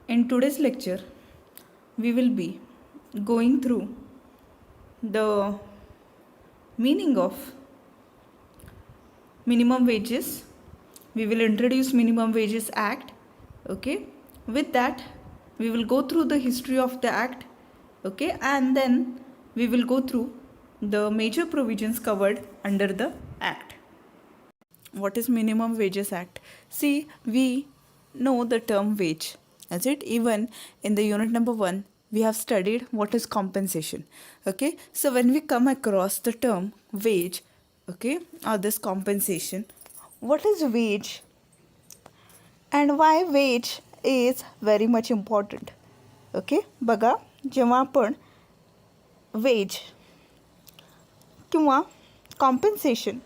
In today's lecture, we will be going through the meaning of minimum wages. We will introduce Minimum Wages Act. Okay, with that, we will go through the history of the act. Okay, and then we will go through the major provisions covered under the act. What is Minimum Wages Act? See, we know the term wage, as it even in the unit number 1 we have studied what is compensation. Okay, so when we come across the term wage, okay, or this compensation, what is wage and why wage is very much important? Okay, बघा, जेव्हा आपण veg किंवा compensation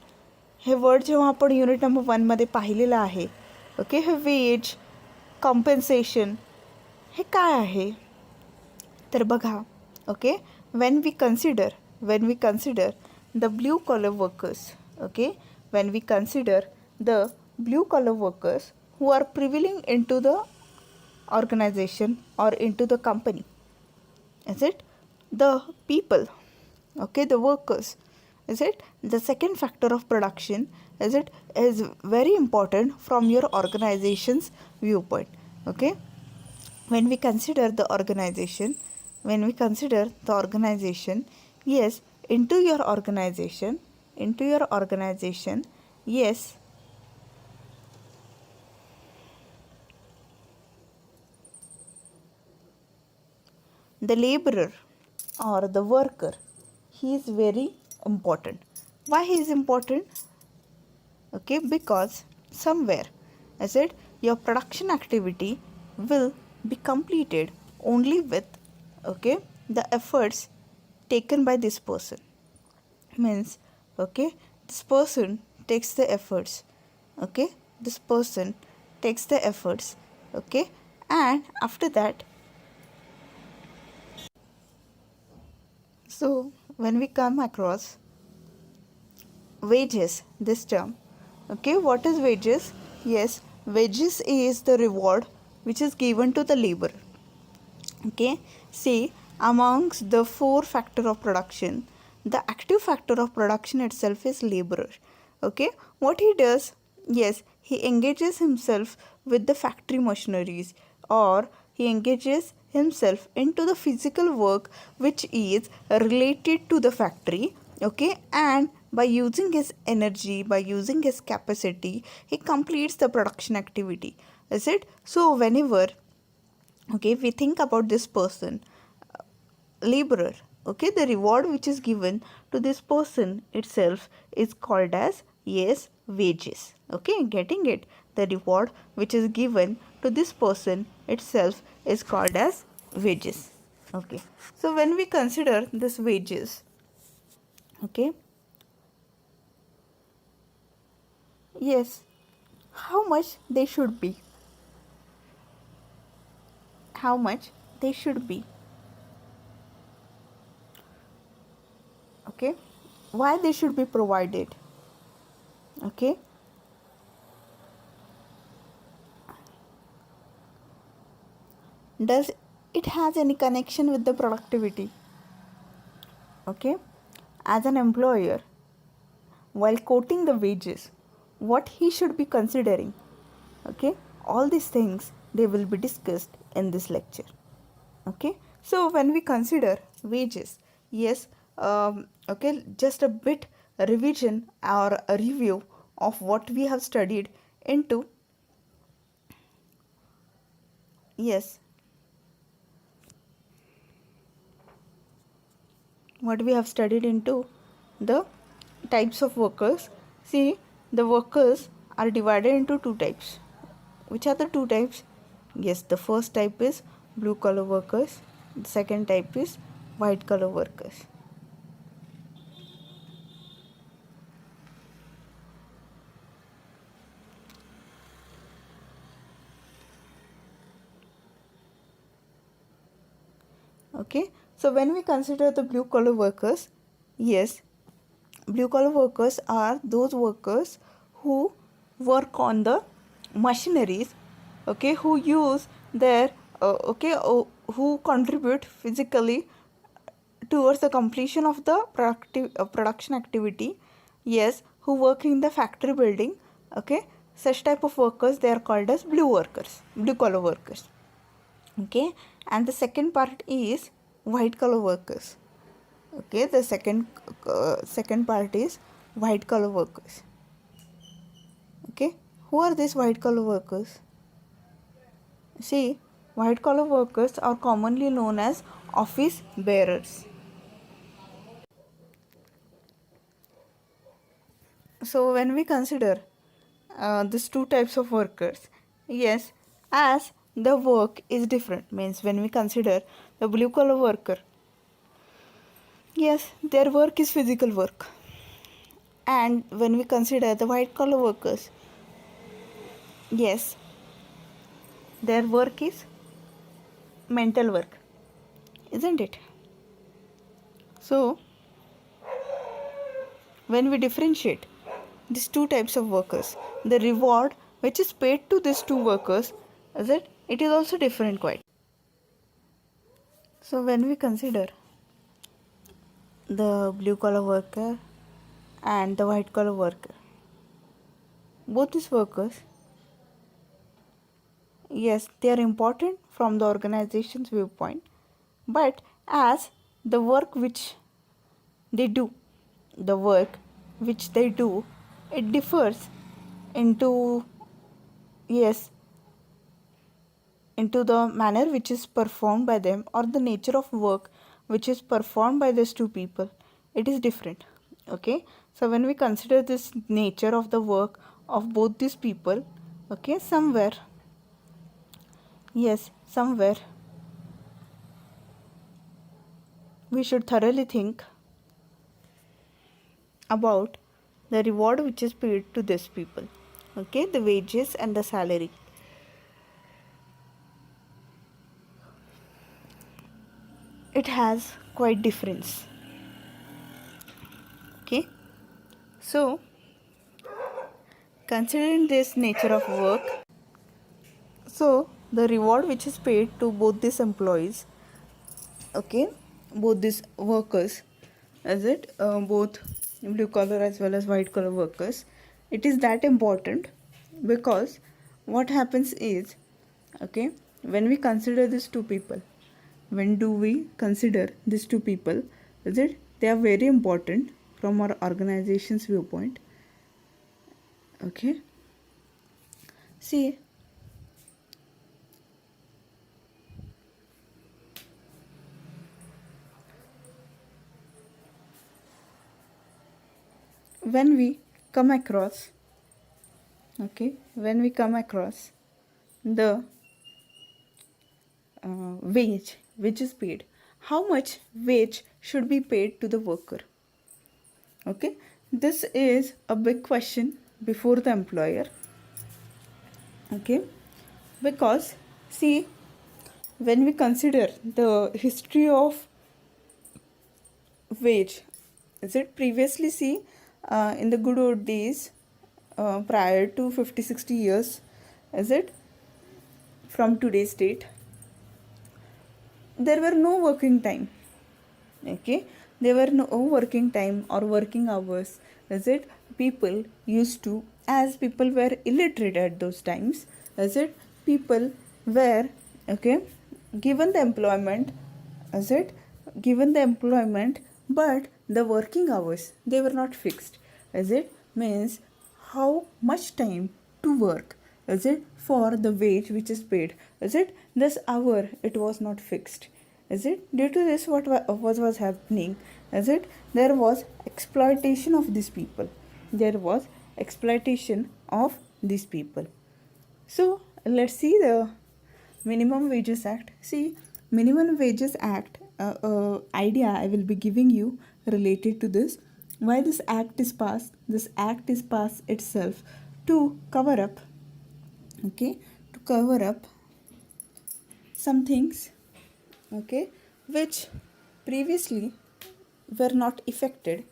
हे word जेव्हा आपण unit number 1मध्ये पाहिलेलं आहे, okay, हे veg compensation हे काय आहे तर बघा, okay, when we consider the blue collar workers, okay, when we consider the blue collar workers who are prevailing into the organization or into the company, is it the people, okay, the workers, is it the second factor of production, is it is very important from your organization's viewpoint. Okay, when we consider the organization, yes, into your organization, yes, the laborer or the worker, he is very important. Why he is important? Okay, because somewhere, I said, your production activity will be completed only with, okay, the efforts taken by this person. Means, okay, this person takes the efforts, okay, okay, and after that, so when we come across wages, this term, okay, what is wages? Yes, wages is the reward which is given to the labor. Okay, see, amongst the 4 factor of production, the active factor of production itself is laborer. Okay, what he does? Yes, he engages himself with the factory machineries, or he engages himself into the physical work which is related to the factory. Okay, and by using his energy, by using his capacity, he completes the production activity. Is it? So whenever, okay, we think about this person, laborer, okay, the reward which is given to this person itself is called as, yes, wages. Okay, getting it? The reward which is given to this person itself is called as wages. Okay, so when we consider this wages, okay, yes, how much they should be, okay, why they should be provided, okay, does it has any connection with the productivity? Okay, as an employer, while quoting the wages, what he should be considering, okay, all these things they will be discussed in this lecture. Okay, so when we consider wages, yes, okay, just a bit revision or a review of what we have studied into, yes, what we have studied into the types of workers. See, the workers are divided into 2 types. Which are the 2 types? Yes, the first type is blue collar workers, the second type is white collar workers. Okay, so when we consider the blue collar workers, yes, blue collar workers are those workers who work on the machineries, okay, who use their who contribute physically towards the completion of the production activity. Yes, who work in the factory building. Okay, such type of workers, they are called as blue collar workers. Okay, and the second part is white collar workers. Okay, the second part is white collar workers. Okay, who are these white collar workers? See, white collar workers are commonly known as office bearers. So when we consider these two types of workers, yes, as the work is different, means when we consider the blue collar worker, yes, their work is physical work, and when we consider the white collar workers, yes, their work is mental work, isn't it? So when we differentiate these two types of workers, the reward which is paid to these two workers, is it is also different quite. So when we consider the blue collar worker and the white collar worker, both these workers, yes, they are important from the organization's viewpoint, but as the work which they do, the work which they do, it differs into, yes, into the manner which is performed by them, or the nature of work which is performed by these two people, it is different. Okay, so when we consider this nature of the work of both these people, okay, somewhere, yes, somewhere we should thoroughly think about the reward which is paid to these people. Okay, the wages and the salary, it has quite difference. Okay, so considering this nature of work, so the reward which is paid to both these employees, okay, both these workers, both blue collar as well as white collar workers, it is that important because what happens is, okay, when we consider these two people, when do we consider these two people, they are very important from our organization's viewpoint. Okay, see, when we come across, okay, when we come across the wage which is paid, how much wage should be paid to the worker? Okay, this is a big question before the employer. Okay, because see, when we consider the history of wage, previously, see, in the good old days, prior to 50-60 years, is it from today's date, there were no working time. Okay, there were no working time or working hours. People used to, as people were illiterate at those times, people were, okay, given the employment, given the employment, but the working hours, they were not fixed. Means how much time to work, for the wage which is paid, this hour, it was not fixed. Due to this, what was happening, there was exploitation of these people, there was exploitation of these people. So let's see the minimum wages act. See, minimum wages act, idea I will be giving you related to this, why this act is passed. This act is passed itself to cover up, okay, to cover up some things, okay, which previously were not affected,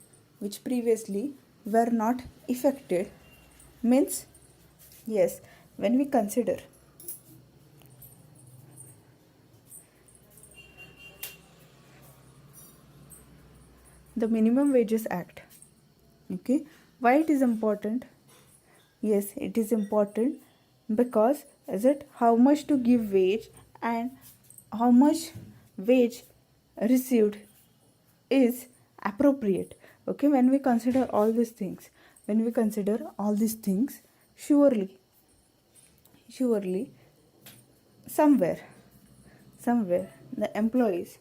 means, yes, when we consider the Minimum Wages Act. Okay, why it is important? Yes, it is important because is it how much to give wage and how much wage received is appropriate. Okay, when we consider all these things, surely somewhere the employees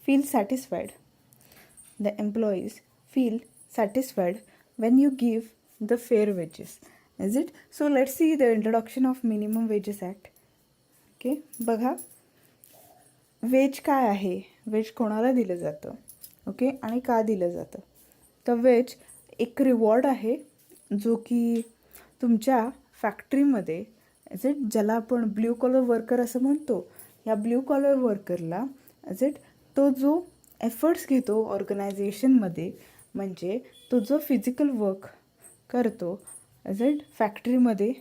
feel satisfied. The employees feel satisfied when you give the fair wages. Is it? So let's see the introduction of Minimum Wages Act. Okay, बघा veg काय आहे, veg कोणाला दिलं जातं, okay, आणि का दिलं जातं. तर वेज एक रिवॉर्ड आहे जो की तुमच्या फॅक्टरीमध्ये इज इट ज्याला आपण ब्ल्यू कॉलर वर्कर असं म्हणतो, या ब्ल्यू कॉलर वर्करला इज इट तो जो एफर्ट्स घेतो ऑर्गनायझेशनमध्ये, म्हणजे तो जो फिजिकल वर्क करतो इज इट फॅक्टरीमध्ये,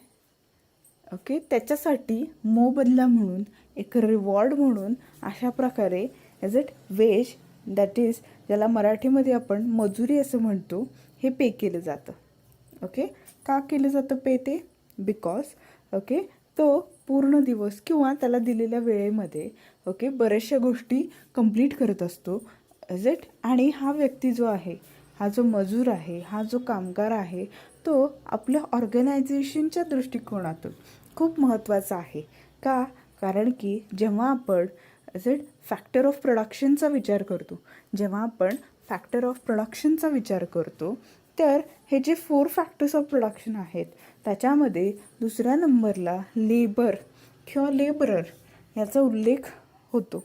ओके, त्याच्यासाठी मोबदला म्हणून एक रिवॉर्ड म्हणून अशा प्रकारे is it wage that is ज्याला मराठीमध्ये आपण मजुरी असं म्हणतो, हे पे केलं जातं. ओके, का केलं जातं पे ते? बिकॉज ओके तो पूर्ण दिवस किंवा त्याला दिलेल्या वेळेमध्ये ओके बऱ्याचशा गोष्टी कंप्लीट करत असतो इज इट. आणि हा व्यक्ती जो आहे, हा जो मजूर आहे, हा जो कामगार आहे, तो आपल्या ऑर्गनायझेशनच्या दृष्टिकोनातून खूप महत्त्वाचा आहे. का? कारण की जेव्हा आपण इज इट फॅक्टर ऑफ प्रोडक्शनचा विचार करतो, तर हे जे 4 फॅक्टर्स ऑफ प्रोडक्शन आहेत त्याच्यामध्ये दुसऱ्या नंबरला लेबर किंवा लेबरर याचा उल्लेख होतो.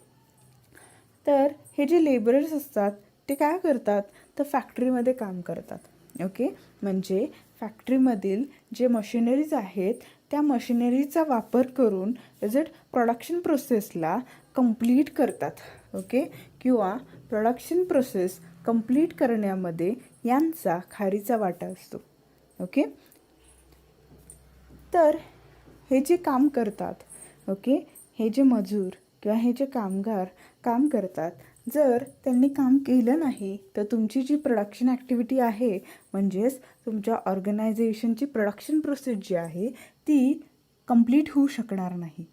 तर हे जे लेबरर्स असतात ते काय करतात, तर फॅक्टरीमध्ये काम करतात. ओके, म्हणजे फॅक्टरीमधील जे मशिनरीज आहेत त्या मशिनरीचा वापर करून इज इट प्रोडक्शन प्रोसेसला कंप्लीट करतात. ओके, किंवा प्रोडक्शन प्रोसेस कंप्लीट करण्यामध्ये यांचा खारीचा वाटा असतो. ओके, तर हे जे काम करतात, ओके, हे जे मजूर किंवा हे जे कामगार काम करतात, जर त्यांनी काम केलं नाही तर तुमची जी प्रोडक्शन ॲक्टिव्हिटी आहे, म्हणजेच तुमच्या ऑर्गनायझेशनची प्रोडक्शन प्रोसेस जी आहे ती कंप्लीट होऊ शकणार नाही.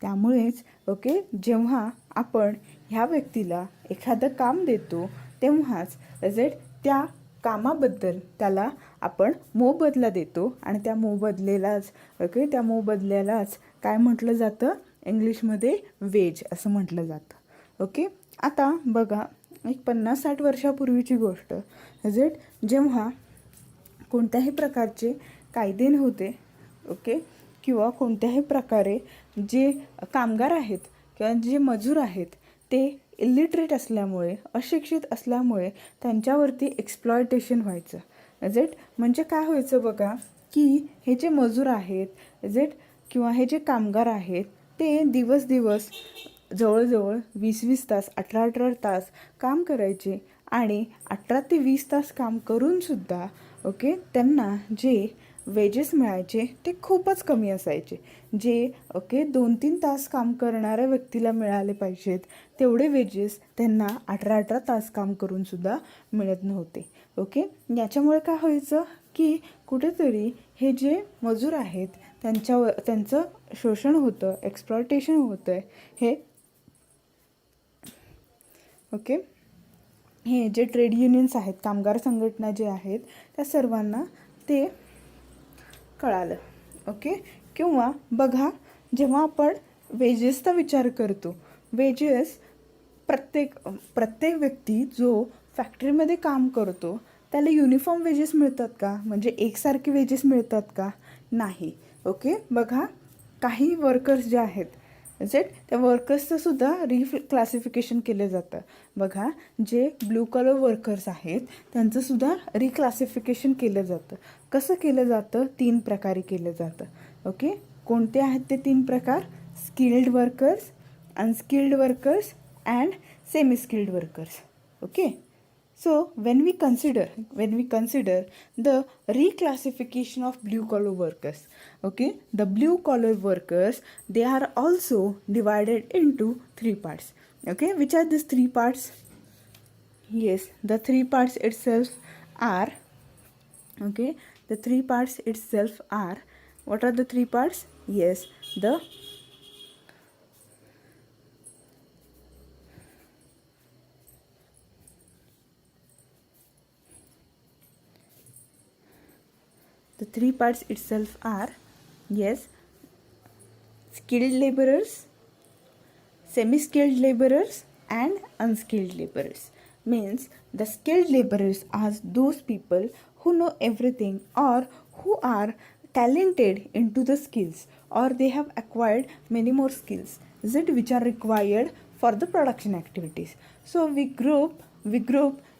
त्यामुळेच ओके जेव्हा आपण ह्या व्यक्तीला एखादं काम देतो तेव्हाच इज इट त्या कामाबद्दल त्याला आपण मोबदला देतो आणि त्या मोबदल्यालाच काय म्हटलं जातं, इंग्लिशमध्ये वेज असं म्हटलं जातं. ओके, आता बघा एक 50-60 वर्षापूर्वीची गोष्ट इज इट, जेव्हा कोणत्याही प्रकारचे कायदे नव्हते, ओके, किंवा कोणत्याही प्रकारे जे कामगार आहेत किंवा जे मजूर आहेत ते इलिटरेट असल्यामुळे, अशिक्षित असल्यामुळे त्यांच्यावरती एक्सप्लॉयटेशन व्हायचं. इज इट म्हणजे काय व्हायचं बघा, की हे जे मजूर आहेत इज इट किंवा हे जे कामगार आहेत ते दिवस जवळजवळ 20-20 तास, 18-18 तास काम करायचे आणि 18 ते 20 तास काम करूनसुद्धा ओके त्यांना जे वेजेस मिळायचे ते खूपच कमी असायचे. जे ओके 2-3 तास काम करणाऱ्या व्यक्तीला मिळाले पाहिजेत तेवढे वेजेस त्यांना 18-18 तास काम करूनसुद्धा मिळत नव्हते. ओके, याच्यामुळे काय व्हायचं की कुठेतरी हे जे मजूर आहेत त्यांचं शोषण होतं, एक्सप्लॉयटेशन होतं हे. ओके, हे जे ट्रेड युनियन्स आहेत, कामगार संघटना जे आहेत त्या सर्वांना ते कळालं. ओके, किंवा बघा जेव्हा आपण वेजेसचा विचार करतो, वेजेस प्रत्येक व्यक्ती जो फॅक्टरीमध्ये काम करतो त्याला युनिफॉर्म वेजेस मिळतात का, म्हणजे एकसारखे वेजेस मिळतात का, नाही. ओके, बघा काही वर्कर्स जे आहेत इज इट त्या वर्कर्सचं सुद्धा रिक्लासिफिकेशन केलं जातं. बघा जे ब्ल्यू कॉलर वर्कर्स आहेत त्यांचंसुद्धा रिक्लासिफिकेशन केलं जातं. कसं केलं जातं, 3 प्रकारे केलं जातं. ओके, कोणते आहेत ते 3 प्रकार? Skilled workers, unskilled workers and semi skilled workers. Okay, so when we consider the reclassification of blue collar workers, okay, the blue collar workers, they are also divided into 3 parts. Okay, which are these 3 parts? Yes, the three parts itself are, okay, the three parts itself are, what are the three parts? Yes, the three parts itself are, yes, skilled laborers, semi-skilled laborers and unskilled laborers. Means the skilled laborers are those people who know everything or who are talented into the skills, or they have acquired many more skills, is it, which are required for the production activities. So we group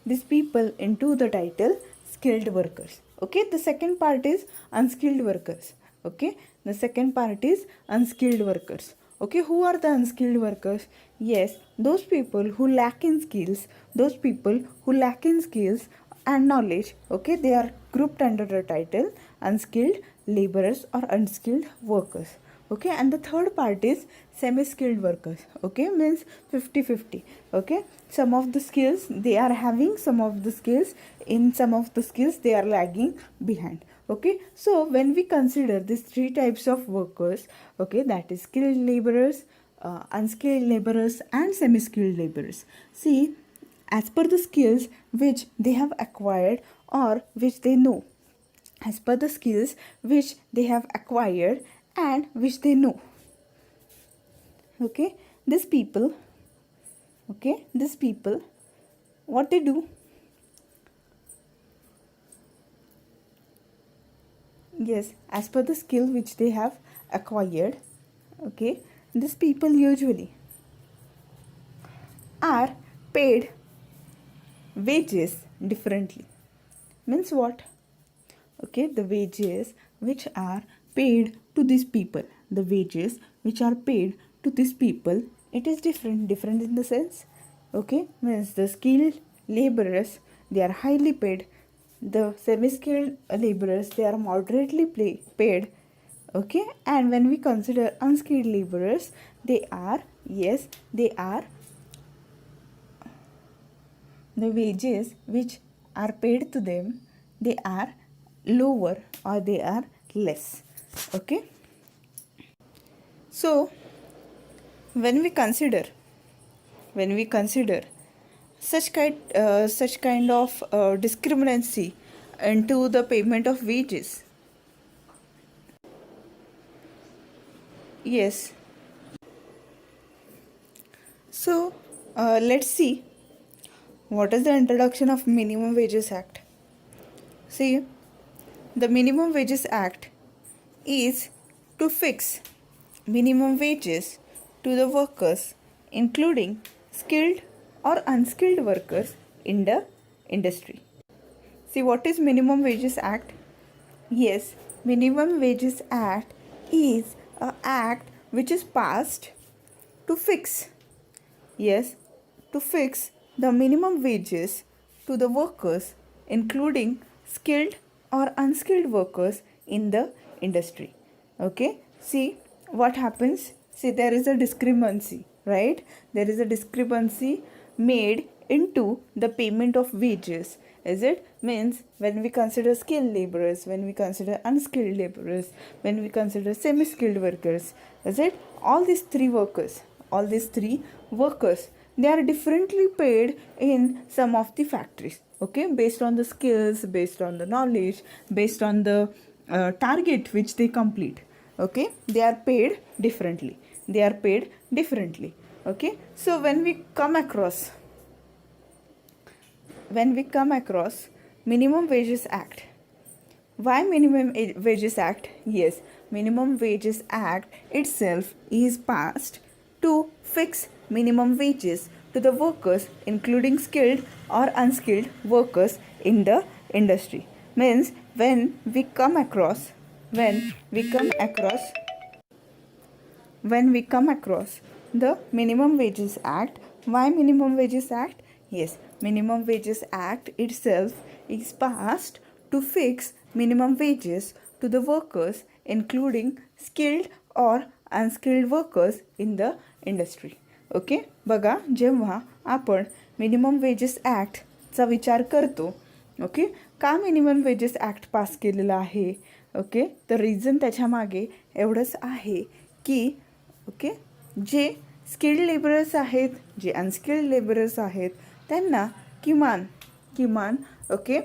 these people into the title skilled workers. Okay, the second part is unskilled workers. Okay, the second part is unskilled workers. Okay, who are the unskilled workers? Yes, those people who lack in skills, those people who lack in skills and knowledge. Okay, they are grouped under the title unskilled laborers or unskilled workers. Okay, and the third part is semi skilled workers. Okay, means 50-50. Okay, some of the skills they are having, some of the skills, in some of the skills they are lagging behind. Okay, so when we consider these three types of workers, okay, that is skilled laborers, unskilled laborers and semi skilled laborers. See, as per the skills which they have acquired or which they know, as per the skills which they have acquired and which they know, okay, these people, okay, these people, what they do, yes, as per the skill which they have acquired, okay, these people usually are paid wages differently. Means what? Okay, the wages which are paid to these people, the wages which are paid to these people, it is different in the sense, okay, means the skilled laborers they are highly paid, the semi skilled laborers they are moderately paid. Okay, and when we consider unskilled laborers, they are, yes, they are, the wages which are paid to them, they are lower or they are less. Okay, so when we consider such kind of discriminancy into the payment of wages, yes, so let's see what is the introduction of minimum wages act. See, the minimum wages act is to fix minimum wages to the workers, including skilled or unskilled workers in the industry. See, what is minimum wages act? Yes, minimum wages act is a act which is passed to fix, yes, to fix the minimum wages to the workers, including skilled or unskilled workers in the industry. Okay, see what happens. See, there is a discrepancy, right? There is a discrepancy made into the payment of wages. Is it? Means when we consider skilled laborers, when we consider unskilled laborers, when we consider semi skilled workers, is it? All these three workers, they are differently paid in some of the factories. Okay, based on the skills, based on the knowledge, based on the target which they complete. Okay, they are paid differently. Okay, so when we come across minimum wages act, why minimum wages act? Yes, minimum wages act itself is passed to fix minimum wages to the workers, including skilled or unskilled workers in the industry. Means when we come across the minimum wages act, why minimum wages act? Yes, minimum wages act itself is passed to fix minimum wages to the workers, including skilled or unskilled workers in the industry. Okay, बघा, जेव्हा आपण minimum wages act चा विचार करतो. Okay, का minimum wages act pass केलेला आहे? Okay, तर रिझन त्याच्यामागे एवढंच आहे की ओके, जे स्किल्ड लेबरर्स आहेत, जे अनस्किल्ड लेबरर्स आहेत, त्यांना किमान ओके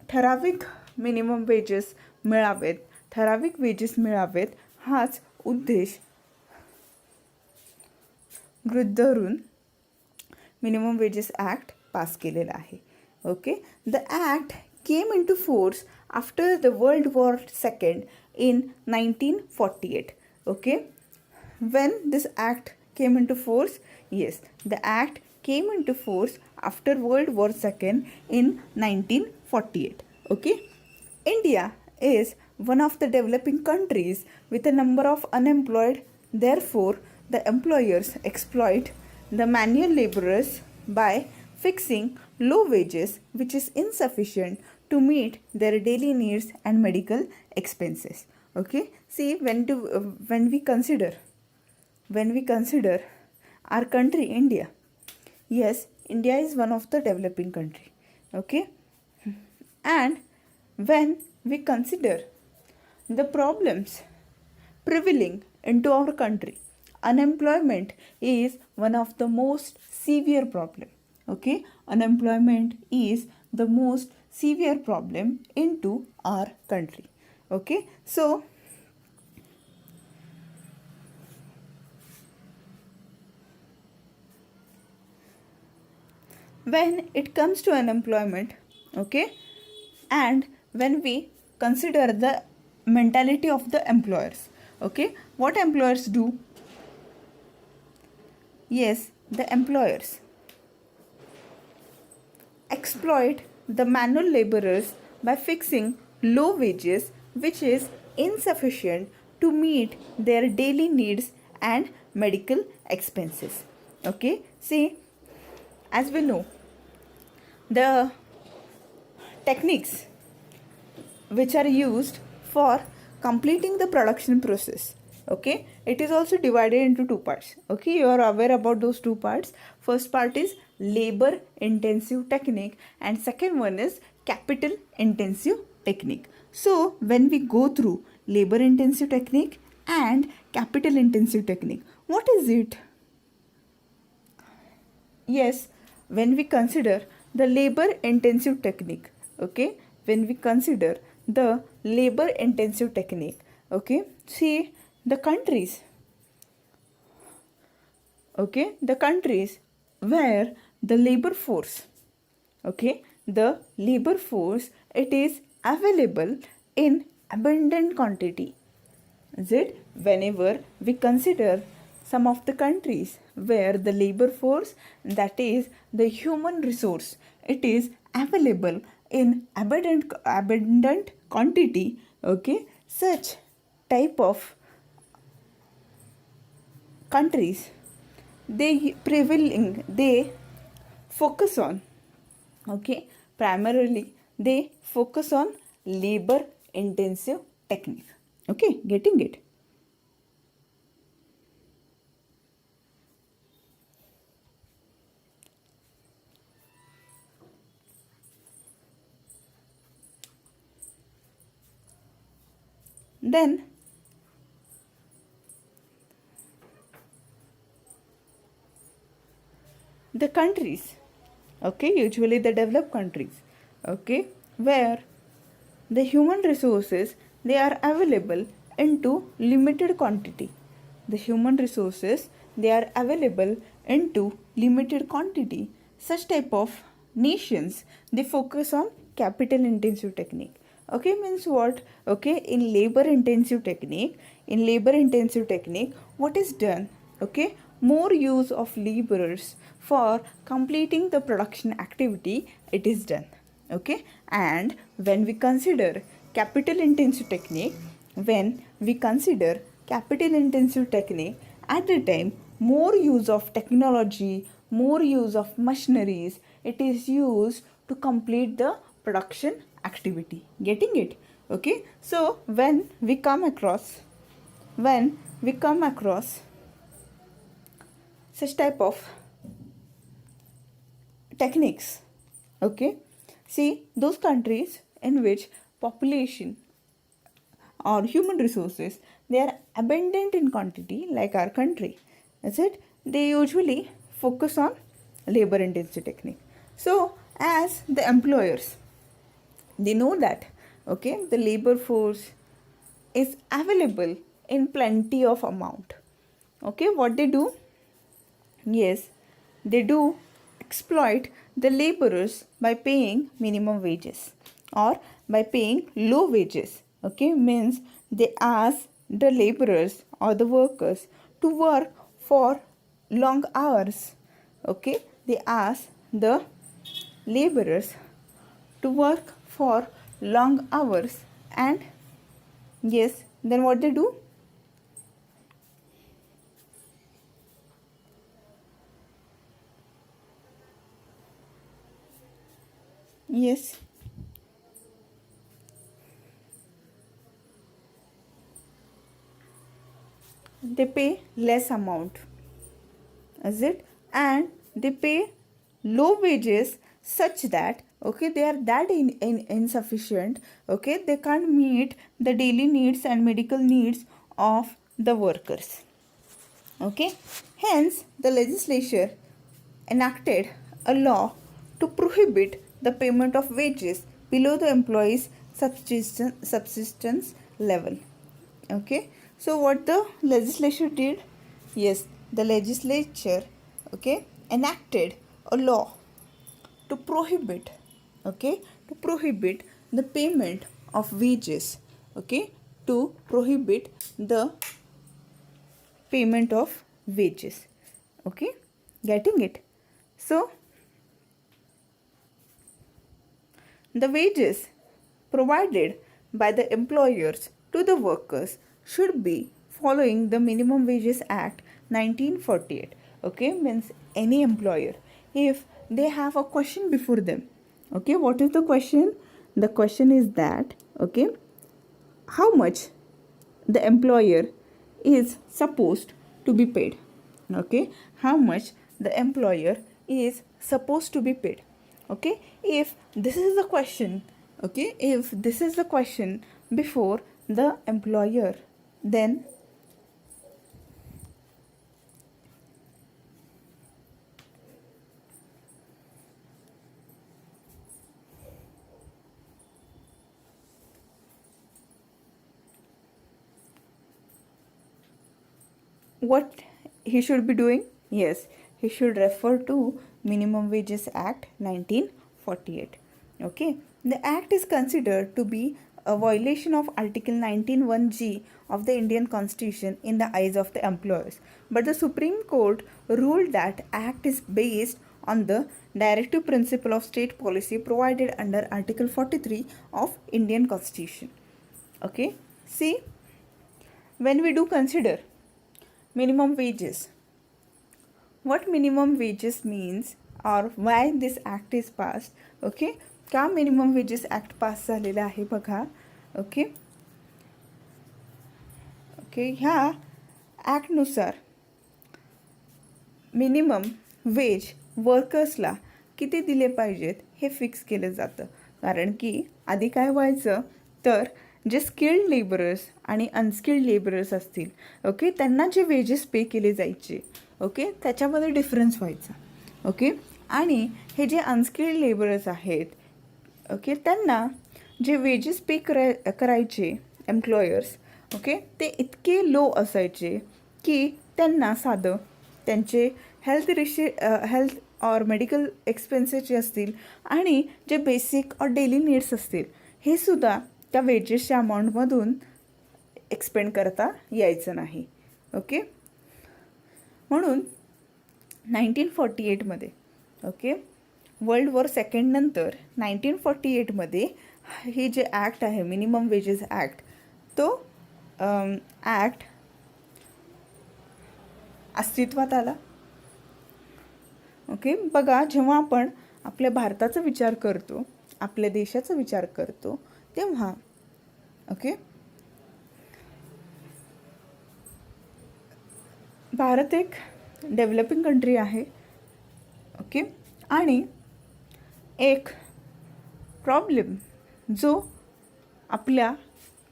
ठराविक मिनिमम वेजेस मिळावेत, ठराविक वेजेस मिळावेत, हाच उद्देश गृहीत धरून मिनिमम वेजेस ॲक्ट पास केलेला आहे. Okay, the act came in to force after the world war second in 1948. Okay, when this act came into force? Yes, the act came into force after World War II in 1948. Okay, India is one of the developing countries with a number of unemployed. Therefore, the employers exploit the manual laborers by fixing low wages, which is insufficient to meet their daily needs and medical expenses. Okay, see, when we consider our country India, yes, India is one of the developing country. Okay, and when we consider the problems prevailing into our country, unemployment is one of the most severe problem. Okay, unemployment is the most severe problem into our country. Okay, so when it comes to unemployment, okay, and when we consider the mentality of the employers, okay, what employers do? Yes, the employers exploit the manual laborers by fixing low wages, which is insufficient to meet their daily needs and medical expenses. Okay, see, as we know, the techniques which are used for completing the production process, okay, it is also divided into two parts. Okay, you are aware about those two parts. First part is labor intensive technique and second one is capital intensive technique. So when we go through labor intensive technique and capital intensive technique, what is it? Yes, when we consider the labor intensive technique, okay, when we consider the labor intensive technique, okay, see, the countries, okay, the countries where the labor force, okay, the labor force, it is available in abundant quantity. Is it? Whenever we consider some of the countries where the labor force, that is the human resource, it is available in abundant quantity, okay, such type of countries, they focus on, okay, primarily they focus on labor intensive technique. Okay, getting it? Then the countries, okay, usually the developed countries, okay, where the human resources, they are available into limited quantity. The human resources, they are available into limited quantity. Such type of nations, they focus on capital intensive technique. Okay, means what? Okay, in labor intensive technique, what is done? Okay, more use of laborers for completing the production activity, it is done. Okay, and when we consider capital intensive technique, at the time, more use of technology, more use of machineries, it is used to complete the production activity. Getting it? Okay, so when we come across such type of techniques, Okay, see, those countries in which population or human resources, they are abundant in quantity like our country, is it? They usually focus on labor intensive technique. So as the employers, they know that, okay, the labor force is available in plenty of amount. Okay, what they do? Yes, they do exploit the laborers by paying minimum wages or by paying low wages. Okay, means they ask the laborers or the workers to work for long hours. Okay, they ask the laborers to work for long hours, and yes, then what they do? Yes, they pay less amount, is it? And they pay low wages such that, okay, they are that insufficient, okay, they can't meet the daily needs and medical needs of the workers. Okay, hence the legislature enacted a law to prohibit the payment of wages below the employee's subsistence level. Okay, so what the legislature did? Yes, the legislature, okay, enacted a law to prohibit, okay, to prohibit the payment of wages, okay, to prohibit the payment of wages. Okay, getting it? So the wages provided by the employers to the workers should be following the Minimum Wages Act 1948. Okay, means any employer, if they have a question before them, okay, what is the question? The question is that, okay, how much the employer is supposed to be paid. Okay, how much the employer is supposed to be paid. Okay, if this is the question, okay, if this is the question before the employer, then what he should be doing? Yes, he should refer to Minimum Wages Act 1948. Okay, the act is considered to be a violation of Article 19(1)(g) of the Indian Constitution in the eyes of the employers, but the Supreme Court ruled that act is based on the directive principle of state policy provided under Article 43 of Indian Constitution. Okay, see, when we do consider minimum wages, what minimum wages means or why this act is passed. Okay, का minimum wages act पास झालेला आहे बघा. Okay okay ह्या ॲक्टनुसार minimum wage वर्कर्सला किती दिले पाहिजेत हे fix केलं जातं. कारण की आधी काय व्हायचं तर जे स्किल्ड लेबरर्स आणि अनस्किल्ड लेबरर्स असतील, ओके, त्यांना जे वेजेस पे केले जायचे, ओके, त्याच्यामध्ये डिफरन्स व्हायचा. ओके, आणि हे जे अनस्किल्ड लेबरर्स आहेत, ओके, त्यांना जे वेजेस पे करायचे एम्प्लॉयर्स, ओके, ते इतके लो असायचे की त्यांना साधं त्यांचे हेल्थ और मेडिकल एक्सपेन्सेस जे असतील आणि जे बेसिक और डेली नीड्स असतील हे सुद्धा त्या वेजेसच्या अमाऊंटमधून एक्सपेंड करता यायचं नाही. ओके, म्हणून 1948मध्ये, ओके, वर्ल्ड वॉर सेकंड नंतर 1948मध्ये हे जे ॲक्ट आहे मिनिमम वेजेस ॲक्ट, तो ॲक्ट अस्तित्वात आला. ओके, बघा, जेव्हा आपण आपल्या भारताचा विचार करतो, आपल्या देशाचा विचार करतो, तेव्हा, ओके, भारत एक डेव्हलपिंग कंट्री आहे. ओके, आणि एक प्रॉब्लेम जो आपल्या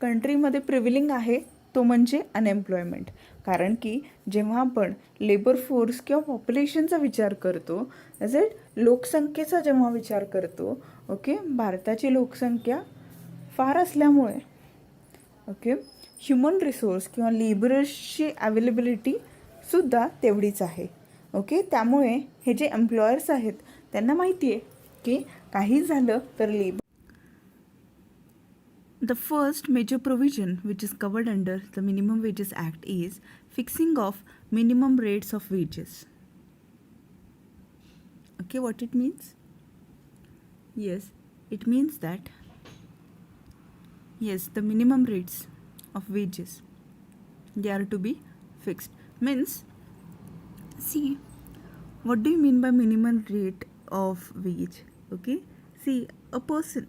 कंट्रीमध्ये प्रिव्हिलिंग आहे तो म्हणजे अनएम्प्लॉयमेंट. कारण की जेव्हा आपण लेबर फोर्स किंवा पॉप्युलेशनचा विचार करतो, तसेच लोकसंख्येचा जेव्हा विचार करतो, ओके, भारताची लोकसंख्या फार असल्यामुळे ओके ह्युमन रिसोर्स किंवा लेबरर्सची अवेलेबिलिटीसुद्धा तेवढीच आहे. ओके, त्यामुळे हे जे एम्प्लॉयर्स आहेत त्यांना माहिती आहे की काही झालं तर labour. The first major provision which is covered under the Minimum Wages Act is fixing of minimum rates of wages. Okay, what it means? Yes, it means that yes, the minimum rates of wages, they are to be fixed. Means, see, what do you mean by minimum rate of wage? Okay, see, a person,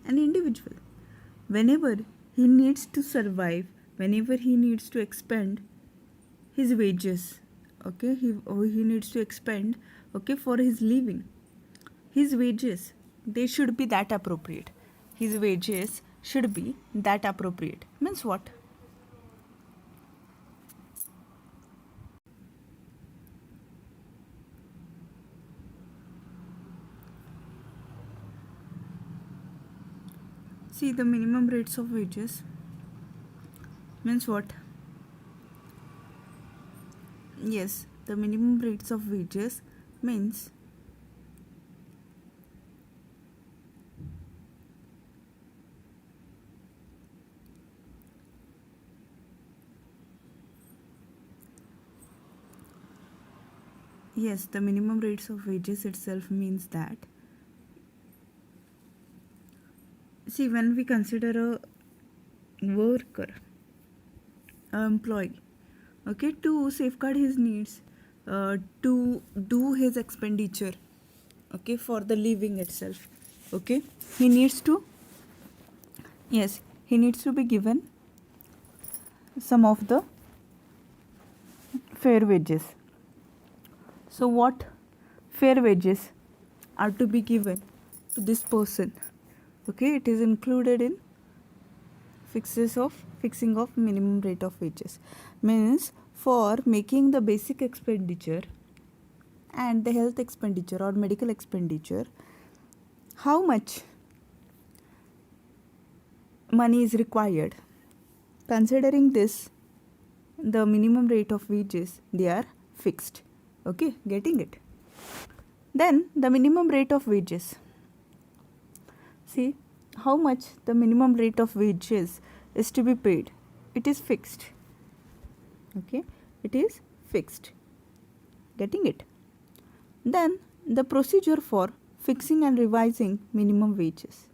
an individual, whenever he needs to survive, whenever he needs to expend his wages, okay, he needs to expend, okay, for his living, his wages, they should be that appropriate. His wages should be that appropriate. Means what? See, the minimum rates of wages means what? Yes, the minimum rates of wages means yes, the minimum rates of wages itself means that, see, when we consider a worker, an employee, okay, to safeguard his needs, to do his expenditure, okay, for the living itself, okay, he needs to, yes, he needs to be given some of the fair wages. So what fair wages are to be given to this person? Okay, it is included in fixing of minimum rate of wages. Means for making the basic expenditure and the health expenditure or medical expenditure, how much money is required? Considering this, the minimum rate of wages, they are fixed. Okay, getting it? Then the minimum rate of wages. See, how much the minimum rate of wages is to be paid. It is fixed. Okay, it is fixed. Getting it? Then the procedure for fixing and revising minimum wages.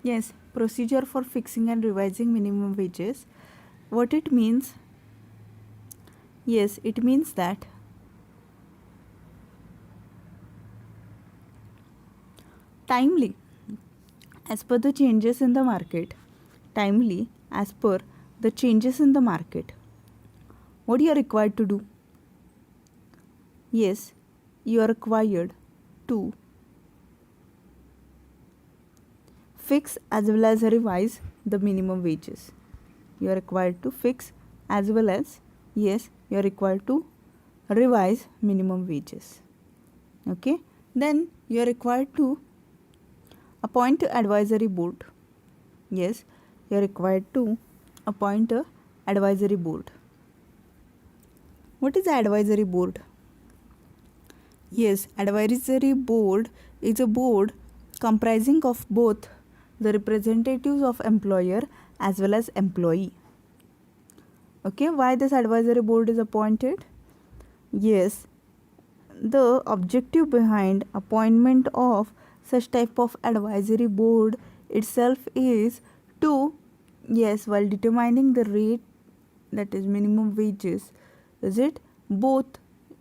Yes, procedure for fixing and revising minimum wages. What it means? Yes, it means that timely, as per the changes in the market, timely as per the changes in the market. What you are required to do? Yes, you are required to fix as well as revise the minimum wages. You are required to fix as well as, yes, you are required to revise minimum wages. Okay, then you are required to appoint an advisory board. Yes, you are required to appoint an advisory board. What is an advisory board? Yes, advisory board is a board comprising of both the representatives of employer as well as employee. Okay, why this advisory board is appointed? Yes, the objective behind appointment of such type of advisory board itself is to, yes, while determining the rate, that is minimum wages, is it, both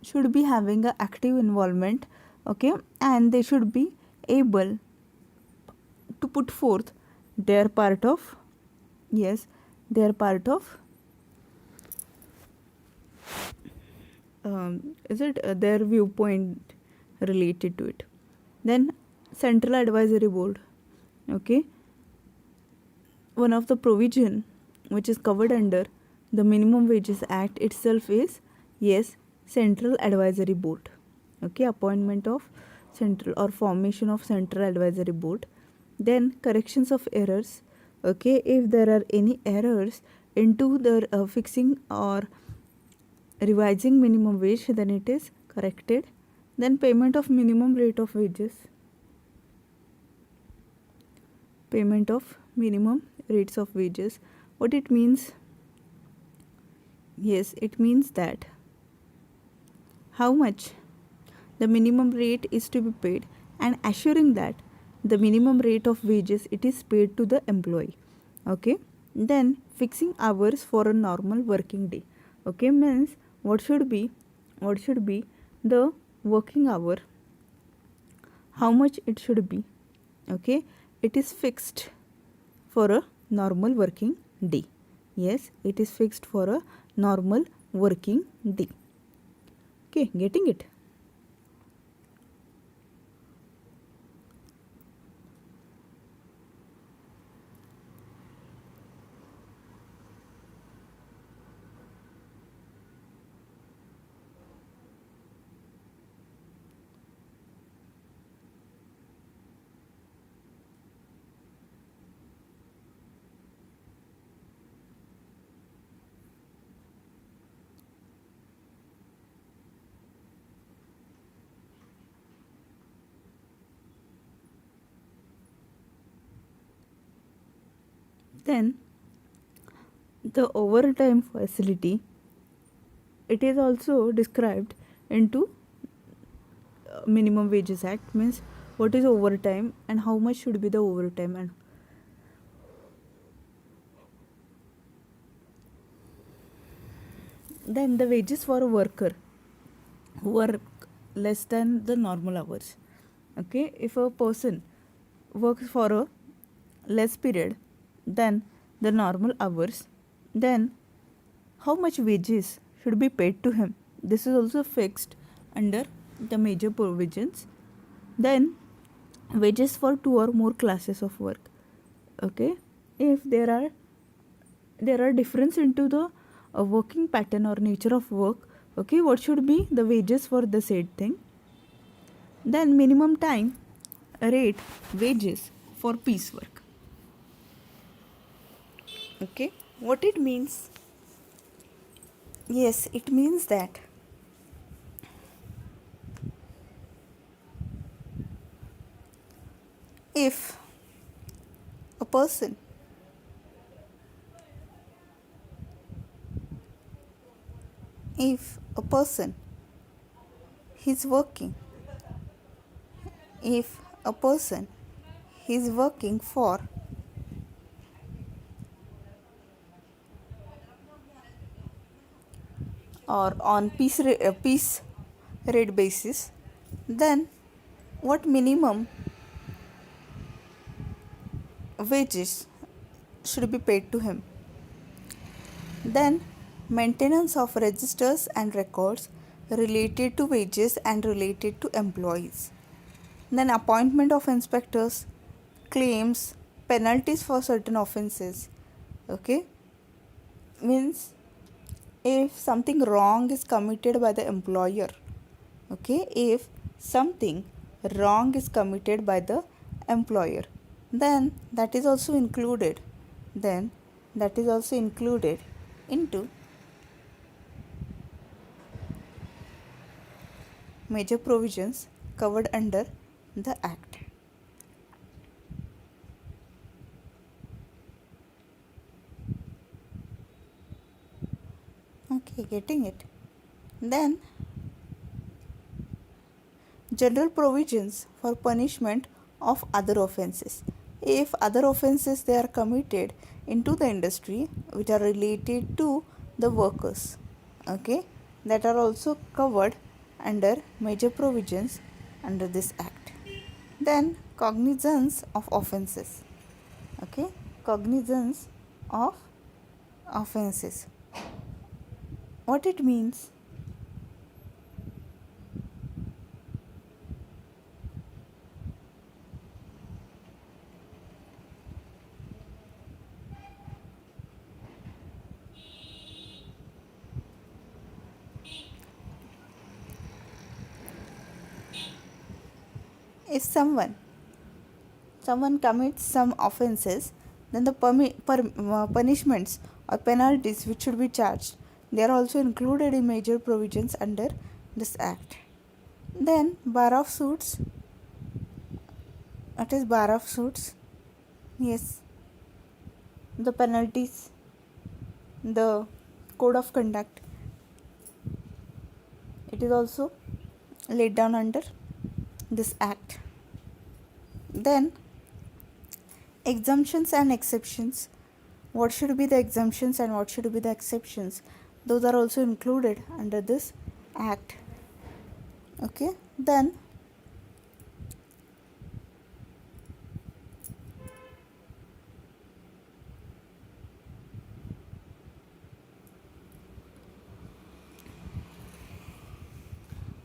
should be having a active involvement, okay, and they should be able to put forth their part of, yes, their part of, is it, their viewpoint related to it. Then central advisory board, okay, one of the provision which is covered under the minimum wages act itself is, yes, central advisory board, okay, appointment of central or formation of central advisory board. Then corrections of errors, okay, if there are any errors into the fixing or revising minimum wage, then it is corrected. Then payment of minimum rate of wages, payment of minimum rates of wages. What it means? Yes, it means that how much the minimum rate is to be paid, and assuring that the minimum rate of wages it is paid to the employee, okay. Then fixing hours for a normal working day, okay, means what should be the working hour, how much it should be, okay, it is fixed for a normal working day. Yes, it is fixed for a normal working day. Okay, getting it? Then the overtime facility, it is also described into minimum wages act, means what is overtime and how much should be the overtime. And then the wages for a worker who work less than the normal hours, okay, if a person works for a less period than the normal hours, then how much wages should be paid to him, this is also fixed under the major provisions. Then wages for 2 or more classes of work, okay, if there are difference into the working pattern or nature of work, okay, what should be the wages for the said thing. Then minimum time rate wages for piecework, okay, what it means? Yes, it means that if a person is working, if a person is working for or on piece rate basis, then what minimum wages should be paid to him. Then maintenance of registers and records related to wages and related to employees. Then appointment of inspectors, claims, penalties for certain offenses, okay, means if something wrong is committed by the employer, okay, if something wrong is committed by the employer, then that is also included into major provisions covered under the act. Okay, getting it? Then general provisions for punishment of other offenses. If other offenses they are committed into the industry which are related to the workers, okay, that are also covered under major provisions under this act. Then cognizance of offenses, okay, cognizance of offenses, what it means. If someone commits some offenses, then the punishments or penalties which should be charged, they are also included in major provisions under this act. Then bar of suits. What is bar of suits? Yes, the penalties, the code of conduct, it is also laid down under this act. Then exemptions and exceptions. What should be the exemptions and what should be the exceptions? Those are also included under this act. Okay, then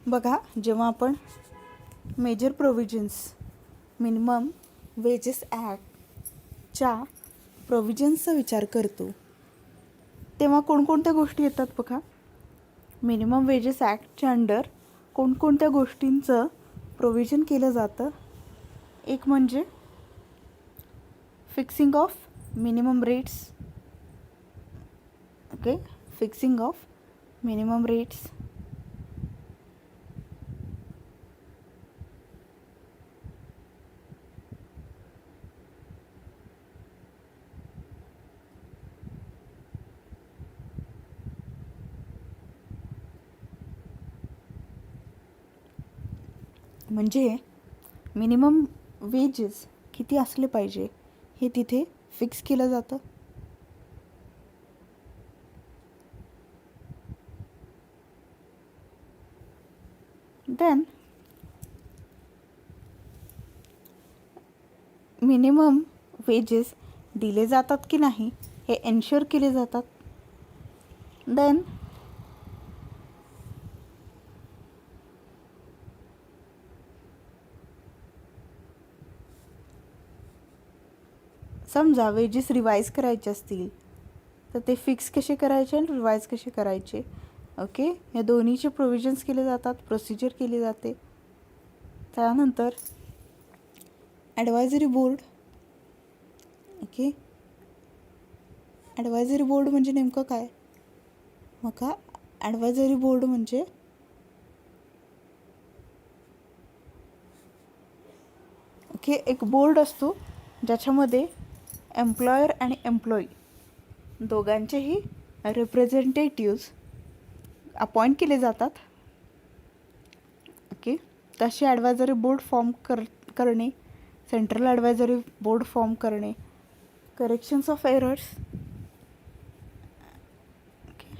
बघा, जेव्हा आपण major provisions minimum wages ॲक्टच्या प्रोव्हिजन्सचा विचार करतो तेव्हा कोणकोणत्या गोष्टी येतात बघा. मिनिमम वेजेस ॲक्टच्या अंडर कोणकोणत्या गोष्टींचं प्रोव्हिजन केलं जातं. एक म्हणजे fixing of minimum rates. Okay, fixing of minimum rates. म्हणजे मिनिमम वेजेस किती असले पाहिजे हे तिथे फिक्स केलं जातं. देन मिनिमम वेजेस दिले जातात की नाही हे एन्श्योर केले जातात. देन समजा वेजेस रिवाईज करायचे असतील तर ते फिक्स कसे करायचे आणि रिवाईज कसे करायचे. ओके, या दोन्हीचे प्रोव्हिजन्स केले जातात, प्रोसिजर केली जाते. त्यानंतर advisory board. Okay, advisory board म्हणजे नेमकं काय? मग का ॲडवायझरी बोर्ड म्हणजे ओके एक बोर्ड असतो ज्याच्यामध्ये एम्प्लॉयर आणि एम्प्लॉई दोघांचेही रिप्रेझेंटेटिव्स अपॉइंट केले जातात. ओके, तसे ॲडवायझरी बोर्ड फॉर्म करणे, सेंट्रल ॲडवायझरी बोर्ड फॉर्म करणे, करेक्शन्स ऑफ एरर्स. ओके,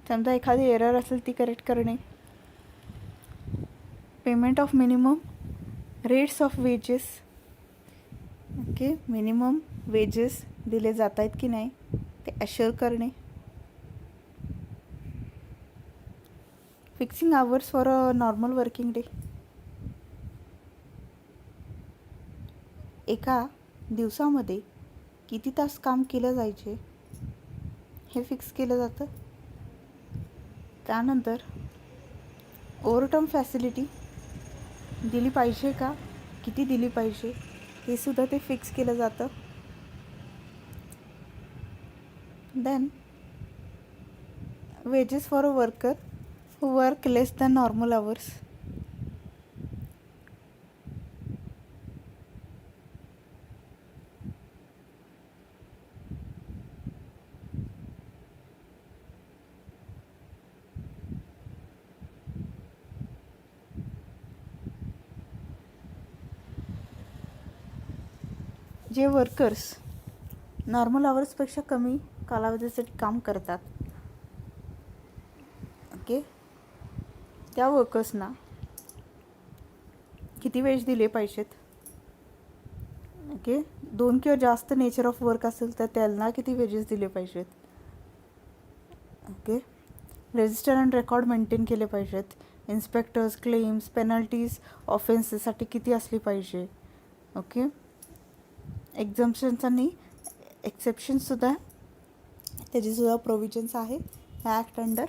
समजा एखादी एरर असेल ती करेक्ट करणे, payment of minimum rates of wages. Okay, minimum wages दिले जात आहेत की नाही ते अश्योर करणे, fixing hours for a normal working day. एका दिवसामध्ये किती तास काम केलं जायचे हे फिक्स केलं जातं. त्यानंतर ओव्हरटाईम फॅसिलिटी दिली पाहिजे का, किती दिली पाहिजे हे सुद्धा ते फिक्स केलं जातं. Then wages for a worker who work less than normal hours. जे वर्कर्स नॉर्मल आवर्सपेक्षा कमी कालावधीसाठी काम करतात, ओके, त्या वर्कर्सना किती वेज दिले पाहिजेत, ओके. 2 किंवा जास्त नेचर ऑफ वर्क असेल तर त्यांना किती वेजेस दिले पाहिजेत, okay. Register and record maintain केले पाहिजेत. इन्स्पेक्टर्स, क्लेम्स, पेनल्टीज ऑफेन्सेससाठी किती असली पाहिजे, ओके. एक्झम्पशन्स आणि एक्सेप्शन्ससुद्धा त्याचीसुद्धा प्रोव्हिजन्स आहे ह्या ॲक्ट अंडर.